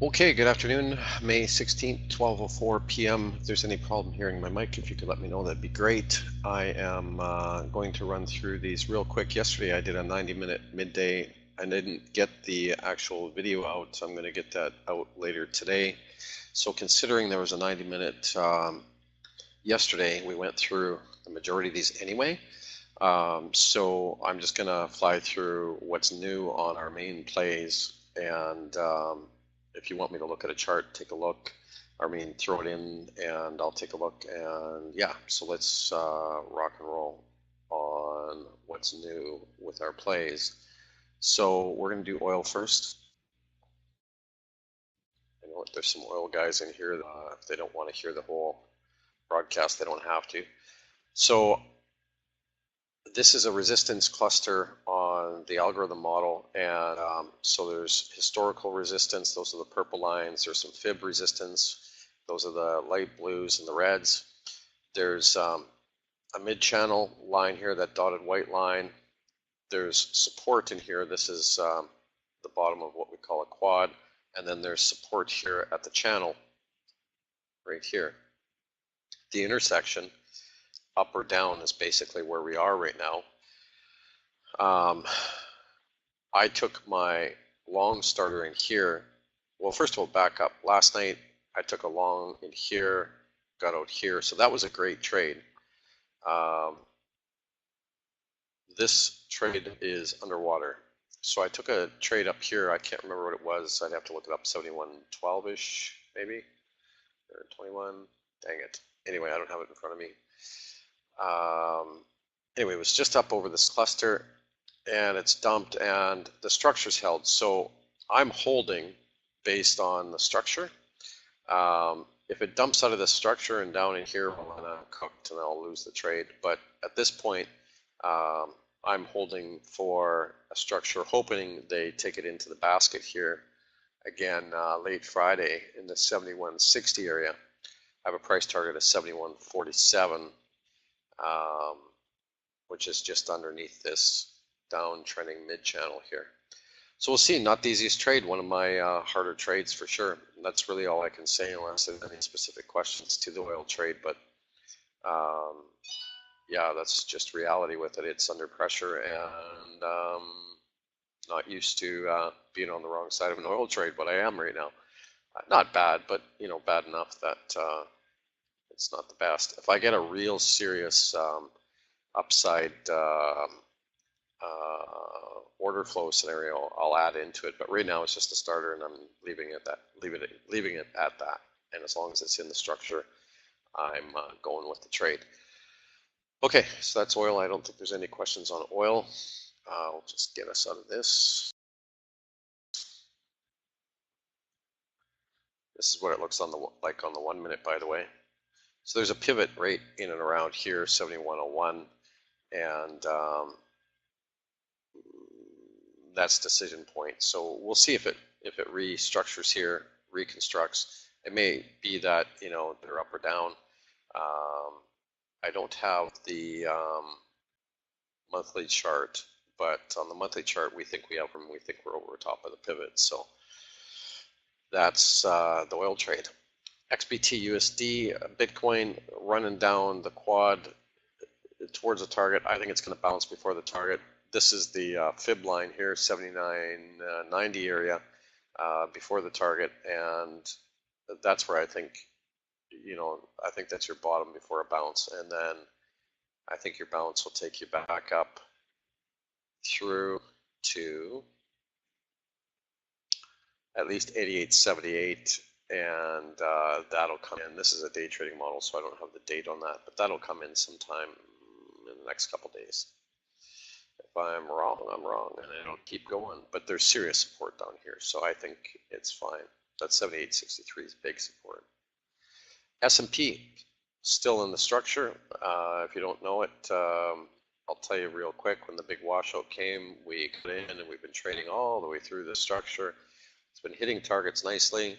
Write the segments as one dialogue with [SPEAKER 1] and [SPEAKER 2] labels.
[SPEAKER 1] Okay, good afternoon, May 16th, 12:04 p.m. If there's any problem hearing my mic, if you could let me know, that'd be great. I am going to run through these real quick. Yesterday I did a 90-minute midday. I didn't get the actual video out, so I'm going to get that out later today. So considering there was a 90-minute yesterday, we went through the majority of these anyway. So I'm just going to fly through what's new on our main plays, and if you want me to look at a chart, take a look. I mean, throw it in and I'll take a look. And yeah, so let's rock and roll on what's new with our plays. So we're going to do oil first. I know there's some oil guys in here. If they don't want to hear the whole broadcast, they don't have to. So this is a resistance cluster on the algorithm model, and so there's historical resistance, those are the purple lines. There's some fib resistance, those are the light blues and the reds. There's a mid-channel line here, that dotted white line. There's support in here. This is the bottom of what we call a quad, and then there's support here at the channel right here. The intersection up or down is basically where we are right now. I took my long starter in here. Well, first of all, back up. Last night I took a long in here, got out here, so that was a great trade. This trade is underwater. So I took a trade up here. I can't remember what it was. I'd have to look it up. 71.12-ish, maybe, or 21. Dang it. Anyway, I don't have it in front of me. Anyway, it was just up over this cluster, and it's dumped, and the structure's held. So I'm holding based on the structure. If it dumps out of the structure and down in here, I'm gonna cooked and I'll lose the trade. But at this point, I'm holding for a structure, hoping they take it into the basket here again late Friday in the 71.60 area. I have a price target of 71.47, which is just underneath this downtrending mid-channel here. So we'll see. Not the easiest trade. One of my harder trades for sure. And that's really all I can say, unless there's any specific questions to the oil trade. But yeah, that's just reality with it. It's under pressure, and not used to being on the wrong side of an oil trade, but I am right now. Not bad, but bad enough that it's not the best. If I get a real serious upside order flow scenario, I'll add into it. But right now it's just a starter, and I'm leaving it at that. And as long as it's in the structure, I'm going with the trade. Okay, so that's oil. I don't think there's any questions on oil. I'll just get us out of this. This is what it looks like on the 1 minute, by the way. So there's a pivot right in and around here, 71.01, and that's decision point. So we'll see if it restructures here, reconstructs. It may be that they're up or down. I don't have the monthly chart, but on the monthly chart we think we have them. We think we're over top of the pivot. So that's the oil trade. XBTUSD, Bitcoin running down the quad towards the target. I think it's going to bounce before the target. This is the fib line here, 79.90 area before the target, and that's where I think, I think that's your bottom before a bounce, and then I think your bounce will take you back up through to at least 88.78, and that'll come in. This is a day trading model, so I don't have the date on that, but that'll come in sometime in the next couple days. If I'm wrong, I'm wrong, and it'll keep going. But there's serious support down here, so I think it's fine. That 78.63 is big support. S&P still in the structure. If you don't know it, I'll tell you real quick. When the big washout came, we got in and we've been trading all the way through the structure. It's been hitting targets nicely.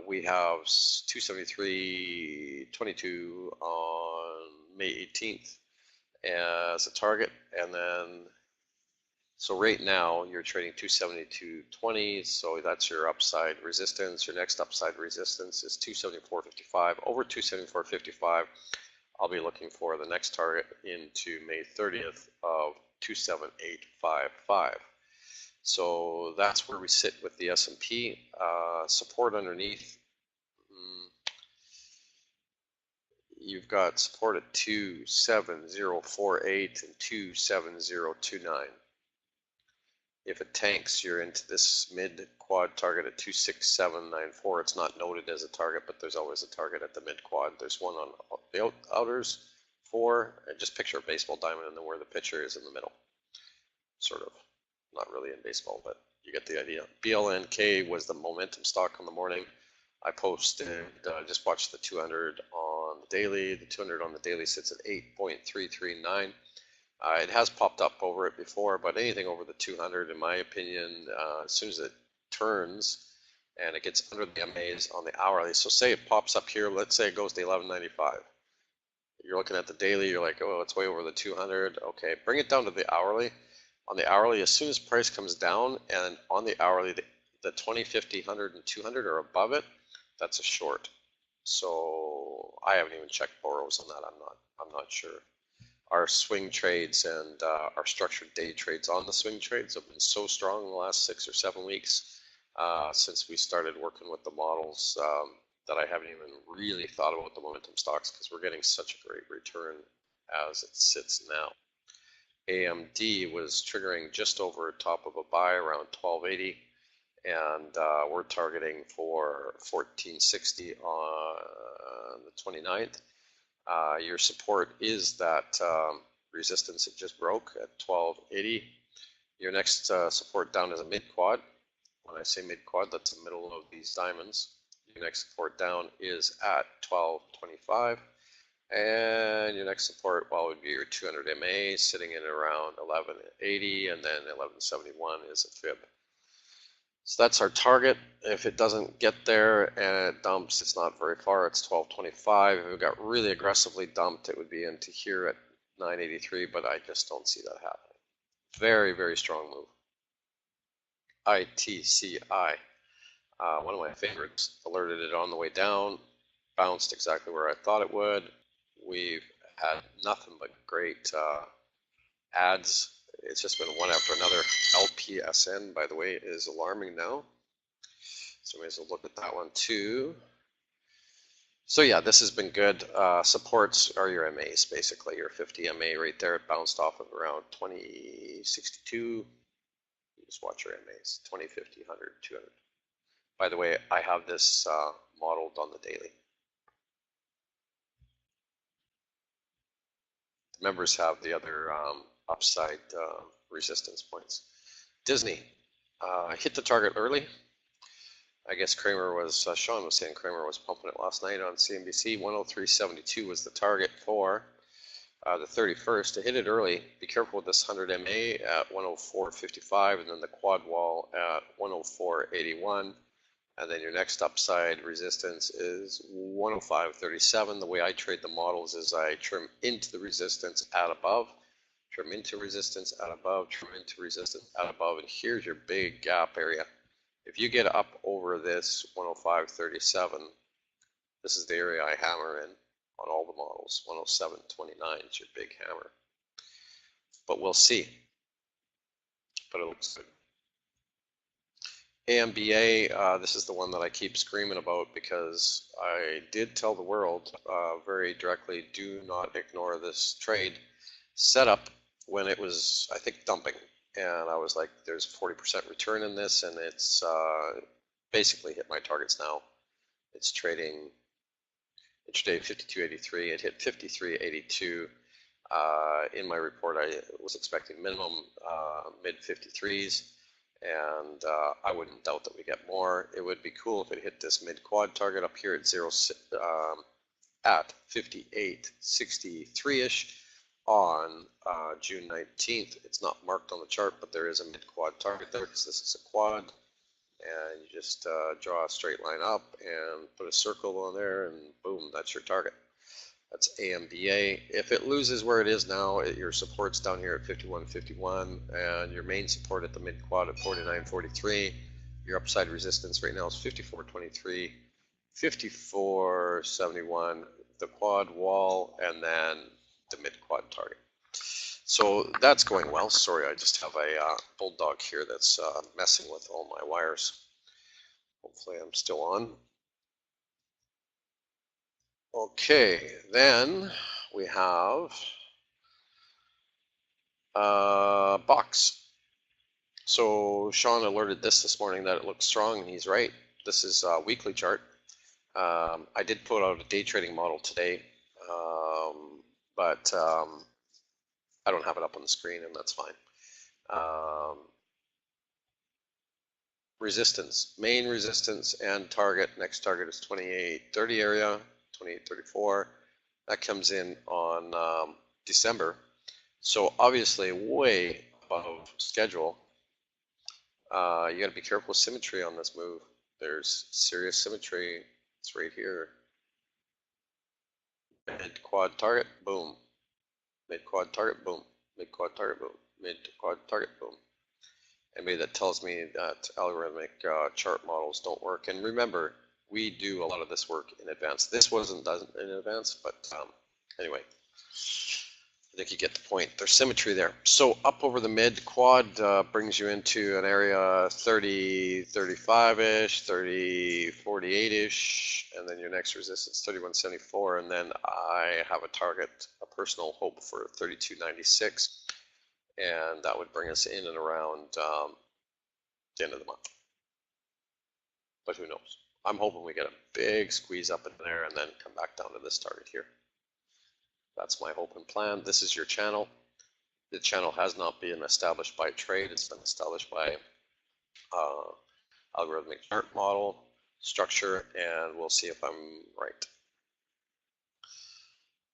[SPEAKER 1] We have 273.22 on May 18th as a target, and then So right now you're trading 272.20, so that's your upside resistance. Your next upside resistance is 274.55. Over 274.55, I'll be looking for the next target into May 30th of 278.55. So that's where we sit with the S&P. Support underneath. You've got support at 27048 and 27029. If it tanks, you're into this mid quad target at 26794. It's not noted as a target, but there's always a target at the mid quad. There's one on the outers for, and just picture a baseball diamond and then where the pitcher is in the middle. Sort of. Not really in baseball, but you get the idea. BLNK was the momentum stock on the morning. I posted, just watched the 200 on the daily. The 200 on the daily sits at 8.339. It has popped up over it before, but anything over the 200, in my opinion, as soon as it turns and it gets under the MAs on the hourly, so say it pops up here, let's say it goes to 11.95. You're looking at the daily, you're like, oh, it's way over the 200. Okay, bring it down to the hourly. On the hourly, as soon as price comes down, and on the hourly, the 20, 50, 100, and 200 are above it, that's a short. So I haven't even checked borrows on that. I'm not sure. Our swing trades and our structured day trades on the swing trades have been so strong in the last 6 or 7 weeks since we started working with the models that I haven't even really thought about the momentum stocks because we're getting such a great return as it sits now. AMD was triggering just over top of a buy around 1280, and we're targeting for 1460 on the 29th. Your support is that resistance it just broke at 1280. Your next support down is a mid quad. When I say mid quad, that's the middle of these diamonds. Your next support down is at 1225. And your next support, well, would be your 200 MA sitting in around 1180, and then 1171 is a fib. So that's our target. If it doesn't get there and it dumps, it's not very far. It's 1225. If it got really aggressively dumped, it would be into here at 983, but I just don't see that happening. Very, very strong move. ITCI, one of my favorites, alerted it on the way down, bounced exactly where I thought it would. We've had nothing but great ads. It's just been one after another. LPSN, by the way, is alarming now. So we may as well look at that one too. So yeah, this has been good. Supports are your MAs, basically. Your 50 MA right there. It bounced off of around 2062. You just watch your MAs, 20, 50, 100, 200. By the way, I have this modeled on the daily. The members have the other upside resistance points. Disney hit the target early. I guess Kramer was, Sean was saying Kramer was pumping it last night on CNBC. 103.72 was the target for the 31st. To hit it early, be careful with this 100 MA at 104.55 and then the quad wall at 104.81. And then your next upside resistance is 105.37. The way I trade the models is I trim into the resistance at above, trim into resistance at above, trim into resistance at above, and here's your big gap area. If you get up over this 105.37, this is the area I hammer in on all the models. 107.29 is your big hammer. But we'll see. But it looks good. AMBA, this is the one that I keep screaming about because I did tell the world very directly, do not ignore this trade setup when it was, I think, dumping. And I was like, there's 40% return in this, and it's basically hit my targets now. It's trading intraday 52.83. It hit 53.82. In my report, I was expecting minimum mid 53s. And I wouldn't doubt that we get more. It would be cool if it hit this mid quad target up here at at 58.63ish on June 19th. It's not marked on the chart, but there is a mid quad target there because this is a quad. And you just draw a straight line up and put a circle on there, and boom, that's your target. That's AMBA. If it loses where it is now, your support's down here at 51.51, and your main support at the mid quad at 49.43. Your upside resistance right now is 54.23, 54.71, the quad wall, and then the mid quad target. So that's going well. Sorry, I just have a bulldog here that's messing with all my wires. Hopefully I'm still on. Okay, then we have box. So Sean alerted this morning that it looks strong, and he's right. This is a weekly chart. I did put out a day trading model today, but I don't have it up on the screen, and that's fine. Resistance, main resistance and target. Next target is 28.30 area, 28.34. That comes in on December. So obviously way above schedule. You got to be careful with symmetry on this move. There's serious symmetry. It's right here. Mid quad target, boom. Mid quad target, boom. Mid quad target, boom. Mid quad target, boom. Anybody that tells me that algorithmic chart models don't work, and remember, we do a lot of this work in advance. This wasn't done in advance, but anyway, I think you get the point. There's symmetry there. So up over the mid quad brings you into an area 30, 35-ish, 30, 48-ish, and then your next resistance 31.74, and then I have a target, a personal hope for 32.96. And that would bring us in and around the end of the month. But who knows? I'm hoping we get a big squeeze up in there and then come back down to this target here. That's my hope and plan. This is your channel. The channel has not been established by trade. It's been established by algorithmic chart model structure, and we'll see if I'm right.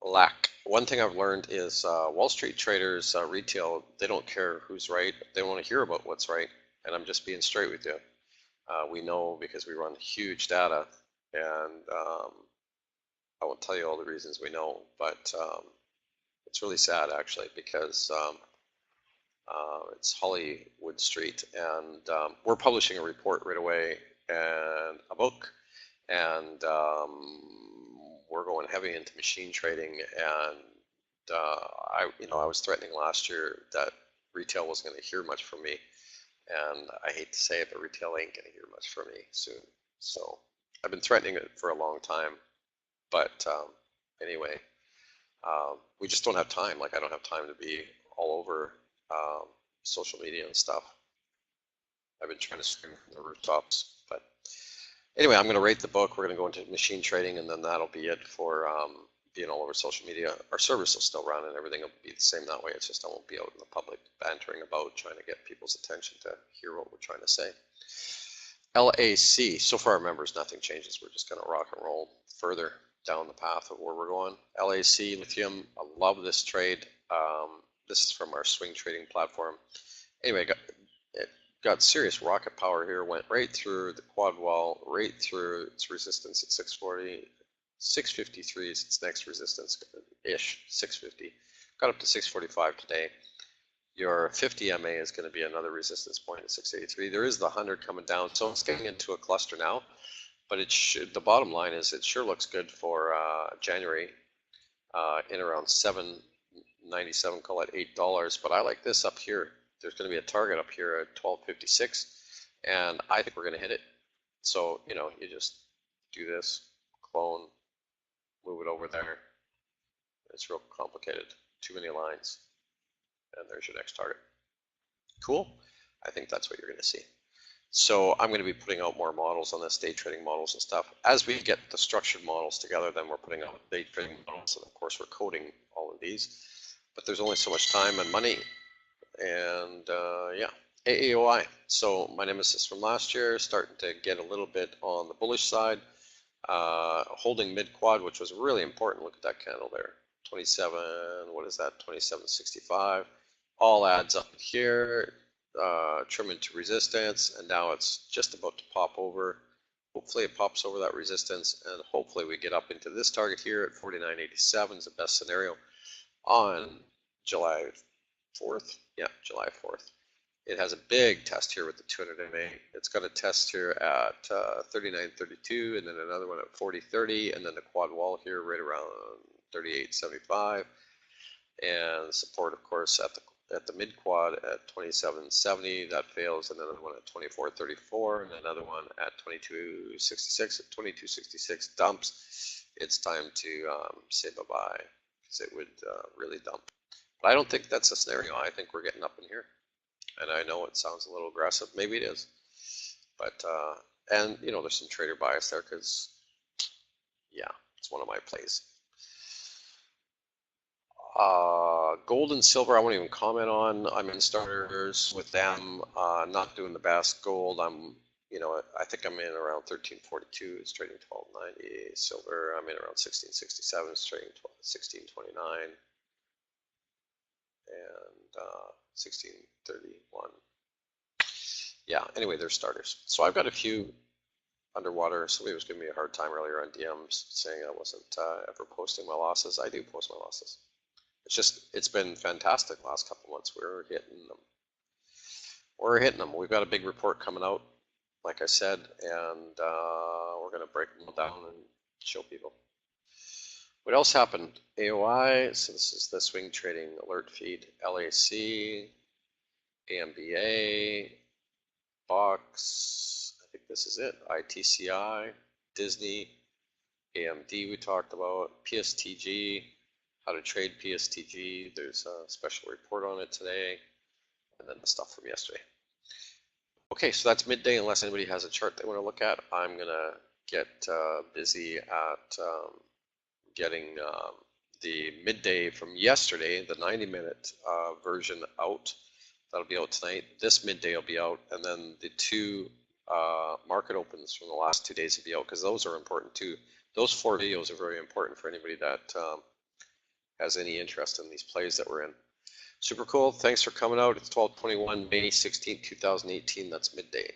[SPEAKER 1] LAC. One thing I've learned is Wall Street traders, retail, they don't care who's right. They want to hear about what's right. And I'm just being straight with you. We know because we run huge data, and I won't tell you all the reasons we know, but it's really sad actually, because it's Hollywood Street, and we're publishing a report right away and a book, and we're going heavy into machine trading, and I was threatening last year that retail wasn't going to hear much from me, and I hate to say it, but retail ain't going to hear much from me soon. So I've been threatening it for a long time, but anyway, we just don't have time. Like, I don't have time to be all over social media and stuff. I've been trying to scream from the rooftops, but anyway, I'm going to rate the book. We're going to go into machine trading, and then that'll be it for being all over social media. Our service will still run, and everything will be the same that way. It's just I won't be out in the public bantering about, trying to get people's attention to hear what we're trying to say. LAC, so far members, nothing changes. We're just going to rock and roll further down the path of where we're going. LAC, lithium, I love this trade. This is from our swing trading platform. Anyway, it got serious rocket power here, went right through the quad wall, right through its resistance at 640, 653 is its next resistance-ish, 650. Got up to 645 today. Your 50 MA is going to be another resistance point at 683. There is the 100 coming down, so it's getting into a cluster now. But it should, the bottom line is it sure looks good for January in around 7.97, call it $8. But I like this up here. There's going to be a target up here at 12.56, and I think we're going to hit it. So, you just do this, clone, move it over there. It's real complicated. Too many lines. And there's your next target. Cool. I think that's what you're going to see. So I'm going to be putting out more models on this, day trading models and stuff. As we get the structured models together, then we're putting out day trading models, and of course we're coding all of these. But there's only so much time and money, and yeah, AAOI. So my nemesis from last year, starting to get a little bit on the bullish side, holding mid quad, which was really important. Look at that candle there, 27. What is that? 27.65. All adds up here. Trim into resistance, and now it's just about to pop over. Oh, hopefully it pops over that resistance, and hopefully we get up into this target here at 49.87 is the best scenario on July 4th. Yeah, July 4th. It has a big test here with the 200 MA. It's got a test here at 39.32, and then another one at 40.30, and then the quad wall here right around 38.75, and support, of course, at the mid quad at 27.70. That fails, and another one at 24.34, and another one at 22.66. At 22.66 dumps, it's time to say bye-bye, because it would really dump. But I don't think that's a scenario. I think we're getting up in here. And I know it sounds a little aggressive. Maybe it is. But, and, you know, there's some trader bias there because, yeah, it's one of my plays. Gold and silver, I won't even comment on. I'm in starters with them, not doing the best. Gold, you know, I think I'm in around 1342. It's trading 1290. Silver, I'm in around 1667. It's trading 1629. And 1631. Yeah, anyway, they're starters. So I've got a few underwater. Somebody was giving me a hard time earlier on DMs saying I wasn't ever posting my losses. I do post my losses. It's been fantastic the last couple months. We're hitting them. We're hitting them. We've got a big report coming out, like I said, and we're going to break them all down and show people. What else happened? AAOI, so this is the swing trading alert feed. LAC, AMBA, Box, I think this is it. ITCI, Disney, AMD we talked about, PSTG, how to trade PSTG. There's a special report on it today, and then the stuff from yesterday. Okay, so that's midday. Unless anybody has a chart they want to look at, I'm going to get busy at getting the midday from yesterday, the 90-minute version out. That'll be out tonight. This midday will be out, and then the two market opens from the last 2 days will be out, because those are important too. Those 4 videos are very important for anybody that has any interest in these plays that we're in. Super cool. Thanks for coming out. It's 12/21, May 16, 2018. That's midday.